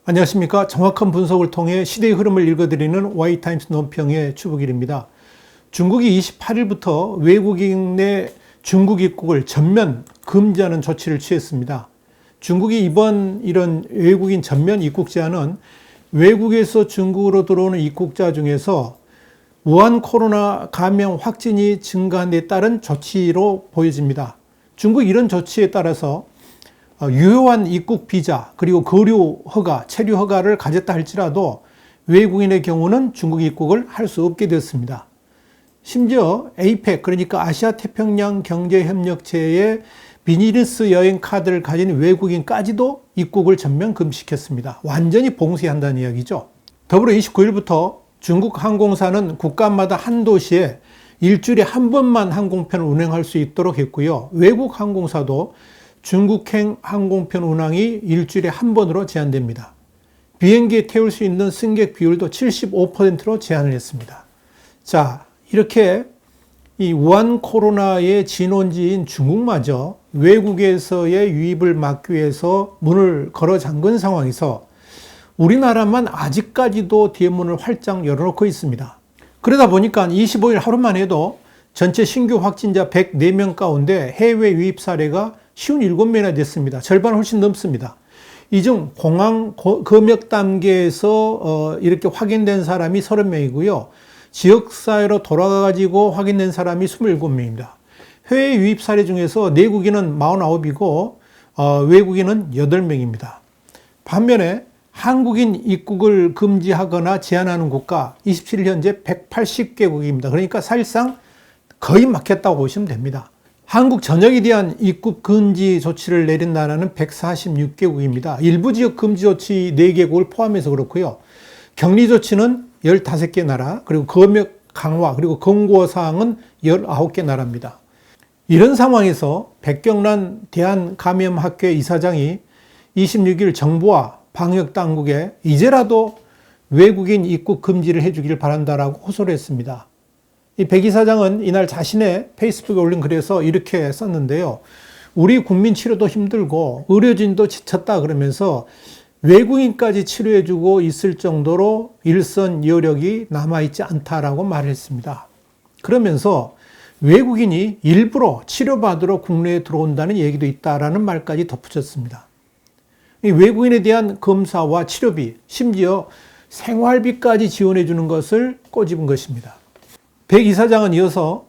안녕하십니까. 정확한 분석을 통해 시대의 흐름을 읽어드리는 Y타임스 논평의 추부길입니다. 중국이 28일부터 외국인의 중국 입국을 전면 금지하는 조치를 취했습니다. 중국이 이번 이런 외국인 전면 입국 제한은 외국에서 중국으로 들어오는 입국자 중에서 우한 코로나 감염 확진이 증가한 데 따른 조치로 보여집니다. 중국이 이런 조치에 따라서 유효한 입국 비자 그리고 거류 허가, 체류 허가를 가졌다 할지라도 외국인의 경우는 중국 입국을 할 수 없게 됐습니다. 심지어 APEC 그러니까 아시아 태평양 경제협력체의 비즈니스 여행 카드를 가진 외국인까지도 입국을 전면 금지시켰습니다. 완전히 봉쇄한다는 이야기죠. 더불어 29일부터 중국 항공사는 국가마다 한 도시에 일주일에 한 번만 항공편을 운행할 수 있도록 했고요. 외국 항공사도 중국행 항공편 운항이 일주일에 한 번으로 제한됩니다. 비행기에 태울 수 있는 승객 비율도 75%로 제한을 했습니다. 자, 이렇게 이 우한 코로나의 진원지인 중국마저 외국에서의 유입을 막기 위해서 문을 걸어 잠근 상황에서 우리나라만 아직까지도 대문을 활짝 열어놓고 있습니다. 그러다 보니까 25일 하루만 해도 전체 신규 확진자 104명 가운데 해외 유입 사례가 57명이나 됐습니다. 절반 훨씬 넘습니다. 이 중 공항 검역 단계에서 이렇게 확인된 사람이 30명이고요. 지역사회로 돌아가가지고 확인된 사람이 27명입니다. 해외 유입 사례 중에서 내국인은 49이고 외국인은 8명입니다. 반면에 한국인 입국을 금지하거나 제한하는 국가 27일 현재 180개국입니다. 그러니까 사실상 거의 막혔다고 보시면 됩니다. 한국 전역에 대한 입국 금지 조치를 내린 나라는 146개국입니다. 일부 지역 금지 조치 4개국을 포함해서 그렇고요. 격리 조치는 15개 나라, 그리고 검역 강화, 그리고 권고사항은 19개 나라입니다. 이런 상황에서 백경란 대한감염학회 이사장이 26일 정부와 방역당국에 이제라도 외국인 입국 금지를 해주길 바란다라고 호소를 했습니다. 이 백 이사장은 이날 자신의 페이스북에 올린 글에서 이렇게 썼는데요. 우리 국민 치료도 힘들고 의료진도 지쳤다 그러면서 외국인까지 치료해주고 있을 정도로 일선 여력이 남아있지 않다라고 말을 했습니다. 그러면서 외국인이 일부러 치료받으러 국내에 들어온다는 얘기도 있다라는 말까지 덧붙였습니다. 이 외국인에 대한 검사와 치료비, 심지어 생활비까지 지원해주는 것을 꼬집은 것입니다. 백 이사장은 이어서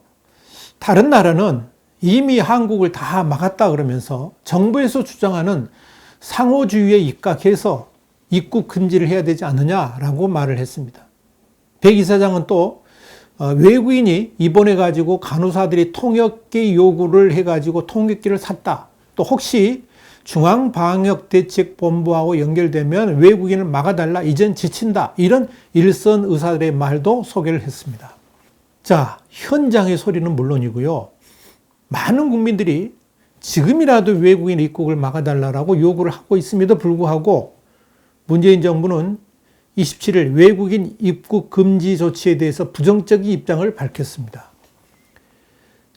다른 나라는 이미 한국을 다 막았다 그러면서 정부에서 주장하는 상호주의에 입각해서 입국 금지를 해야 되지 않느냐라고 말을 했습니다. 백 이사장은 또 외국인이 입원해가지고 간호사들이 통역기 요구를 해가지고 통역기를 샀다. 또 혹시 중앙방역대책본부하고 연결되면 외국인을 막아달라. 이젠 지친다. 이런 일선 의사들의 말도 소개를 했습니다. 자, 현장의 소리는 물론이고요. 많은 국민들이 지금이라도 외국인 입국을 막아달라고 요구를 하고 있음에도 불구하고 문재인 정부는 27일 외국인 입국 금지 조치에 대해서 부정적인 입장을 밝혔습니다.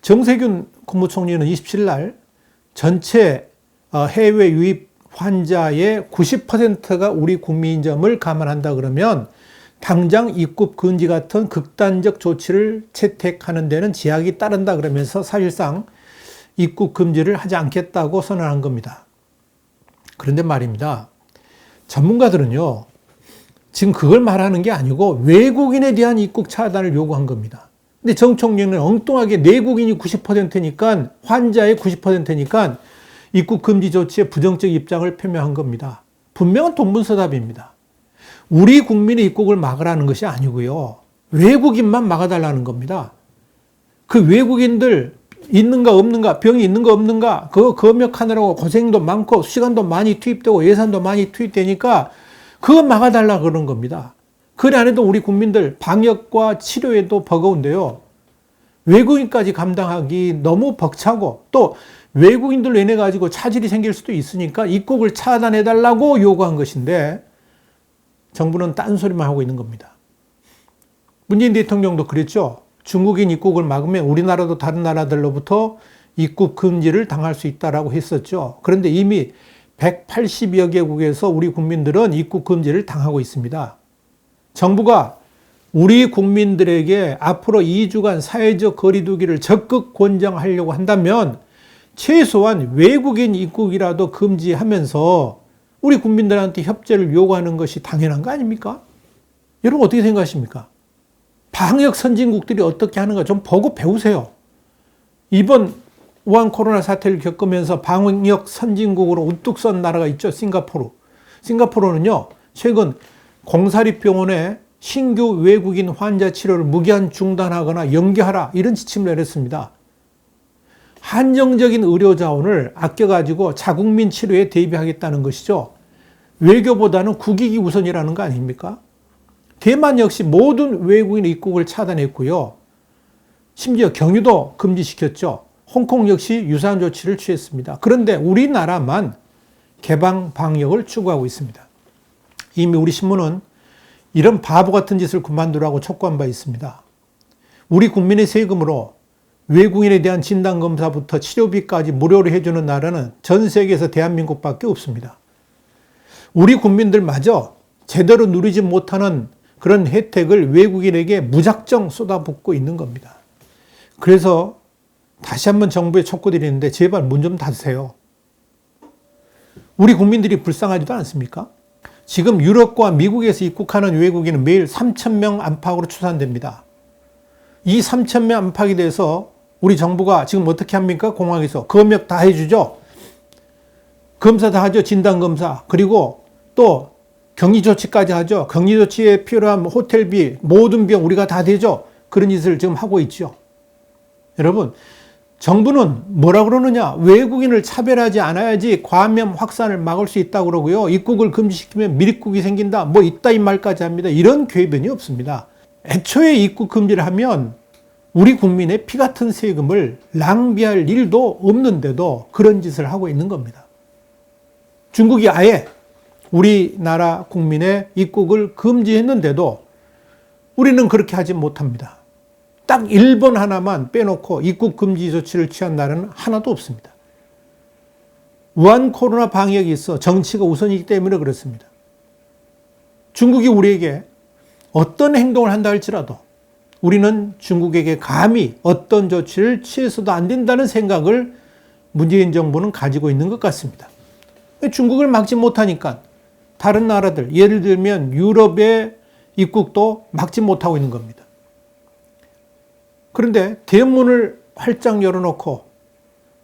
정세균 국무총리는 27일 날 전체 해외 유입 환자의 90%가 우리 국민인 점을 감안한다 그러면 당장 입국 금지 같은 극단적 조치를 채택하는 데는 제약이 따른다 그러면서 사실상 입국 금지를 하지 않겠다고 선언한 겁니다. 그런데 말입니다. 전문가들은요, 지금 그걸 말하는 게 아니고 외국인에 대한 입국 차단을 요구한 겁니다. 근데 정 총리는 엉뚱하게 내국인이 90%니까 환자의 90%니까 입국 금지 조치에 부정적 입장을 표명한 겁니다. 분명한 동문서답입니다. 우리 국민의 입국을 막으라는 것이 아니고요. 외국인만 막아달라는 겁니다. 그 외국인들 있는가 없는가, 병이 있는가 없는가, 그거 검역하느라고 고생도 많고 시간도 많이 투입되고 예산도 많이 투입되니까 그거 막아달라 그러는 겁니다. 그래 안 해도 우리 국민들 방역과 치료에도 버거운데요. 외국인까지 감당하기 너무 벅차고 또 외국인들로 인해 가지고 차질이 생길 수도 있으니까 입국을 차단해달라고 요구한 것인데 정부는 딴소리만 하고 있는 겁니다. 문재인 대통령도 그랬죠. 중국인 입국을 막으면 우리나라도 다른 나라들로부터 입국 금지를 당할 수 있다라고 했었죠. 그런데 이미 180여 개국에서 우리 국민들은 입국 금지를 당하고 있습니다. 정부가 우리 국민들에게 앞으로 2주간 사회적 거리두기를 적극 권장하려고 한다면 최소한 외국인 입국이라도 금지하면서 우리 국민들한테 협조를 요구하는 것이 당연한 거 아닙니까? 여러분 어떻게 생각하십니까? 방역 선진국들이 어떻게 하는가 좀 보고 배우세요. 이번 우한 코로나 사태를 겪으면서 방역 선진국으로 우뚝 선 나라가 있죠. 싱가포르. 싱가포르는요, 최근 공사립병원에 신규 외국인 환자 치료를 무기한 중단하거나 연기하라 이런 지침을 내렸습니다. 한정적인 의료 자원을 아껴가지고 자국민 치료에 대비하겠다는 것이죠. 외교보다는 국익이 우선이라는 거 아닙니까? 대만 역시 모든 외국인 입국을 차단했고요. 심지어 경유도 금지시켰죠. 홍콩 역시 유사한 조치를 취했습니다. 그런데 우리나라만 개방 방역을 추구하고 있습니다. 이미 우리 신문은 이런 바보 같은 짓을 그만두라고 촉구한 바 있습니다. 우리 국민의 세금으로 외국인에 대한 진단검사부터 치료비까지 무료로 해주는 나라는 전 세계에서 대한민국밖에 없습니다. 우리 국민들마저 제대로 누리지 못하는 그런 혜택을 외국인에게 무작정 쏟아붓고 있는 겁니다. 그래서 다시 한번 정부에 촉구드리는데 제발 문 좀 닫으세요. 우리 국민들이 불쌍하지도 않습니까? 지금 유럽과 미국에서 입국하는 외국인은 매일 3,000명 안팎으로 추산됩니다. 이 3,000명 안팎에 대해서 우리 정부가 지금 어떻게 합니까? 공항에서 검역 다 해주죠. 검사 다 하죠. 진단검사. 그리고 또 격리조치까지 하죠. 격리조치에 필요한 호텔비, 모든 비용 우리가 다 대죠. 그런 짓을 지금 하고 있죠. 여러분, 정부는 뭐라 그러느냐? 외국인을 차별하지 않아야지 감염 확산을 막을 수 있다고 그러고요. 입국을 금지시키면 밀입국이 생긴다. 뭐 이따 이 말까지 합니다. 이런 궤변이 없습니다. 애초에 입국 금지를 하면 우리 국민의 피 같은 세금을 낭비할 일도 없는데도 그런 짓을 하고 있는 겁니다. 중국이 아예 우리나라 국민의 입국을 금지했는데도 우리는 그렇게 하지 못합니다. 딱 일본 하나만 빼놓고 입국 금지 조치를 취한 나라는 하나도 없습니다. 우한 코로나 방역이 있어 정치가 우선이기 때문에 그렇습니다. 중국이 우리에게 어떤 행동을 한다 할지라도 우리는 중국에게 감히 어떤 조치를 취해서도 안 된다는 생각을 문재인 정부는 가지고 있는 것 같습니다. 중국을 막지 못하니까 다른 나라들, 예를 들면 유럽의 입국도 막지 못하고 있는 겁니다. 그런데 대문을 활짝 열어놓고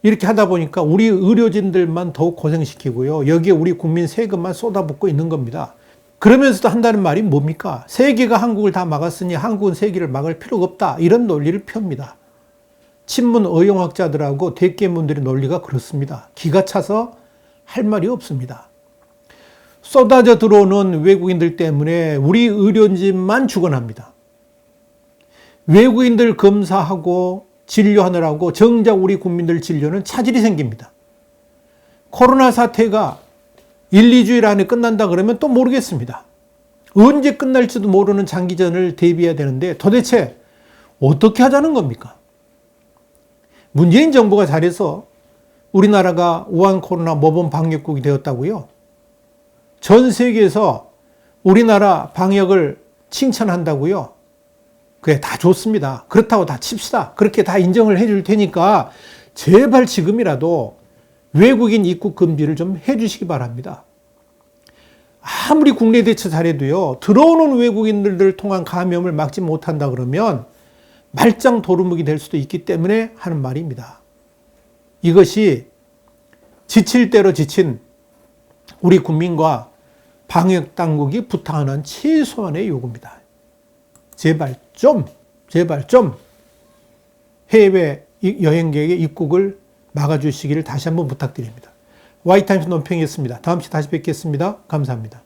이렇게 하다 보니까 우리 의료진들만 더욱 고생시키고요. 여기에 우리 국민 세금만 쏟아붓고 있는 겁니다. 그러면서도 한다는 말이 뭡니까? 세계가 한국을 다 막았으니 한국은 세계를 막을 필요가 없다. 이런 논리를 펴니다. 친문 의용학자들하고 대깨문들의 논리가 그렇습니다. 기가 차서 할 말이 없습니다. 쏟아져 들어오는 외국인들 때문에 우리 의료진만 죽어납니다. 외국인들 검사하고 진료하느라고 정작 우리 국민들 진료는 차질이 생깁니다. 코로나 사태가 1, 2주일 안에 끝난다 그러면 또 모르겠습니다. 언제 끝날지도 모르는 장기전을 대비해야 되는데 도대체 어떻게 하자는 겁니까? 문재인 정부가 잘해서 우리나라가 우한 코로나 모범 방역국이 되었다고요? 전 세계에서 우리나라 방역을 칭찬한다고요? 그래, 다 좋습니다. 그렇다고 다 칩시다. 그렇게 다 인정을 해줄 테니까 제발 지금이라도 외국인 입국 금지를 좀 해주시기 바랍니다. 아무리 국내 대처 잘해도요, 들어오는 외국인들을 통한 감염을 막지 못한다 그러면 말짱 도루묵이 될 수도 있기 때문에 하는 말입니다. 이것이 지칠 대로 지친 우리 국민과 방역 당국이 부탁하는 최소한의 요구입니다. 제발 좀 해외 여행객의 입국을 막아주시기를 다시 한번 부탁드립니다. 와이타임스 논평이었습니다. 다음 시간에 다시 뵙겠습니다. 감사합니다.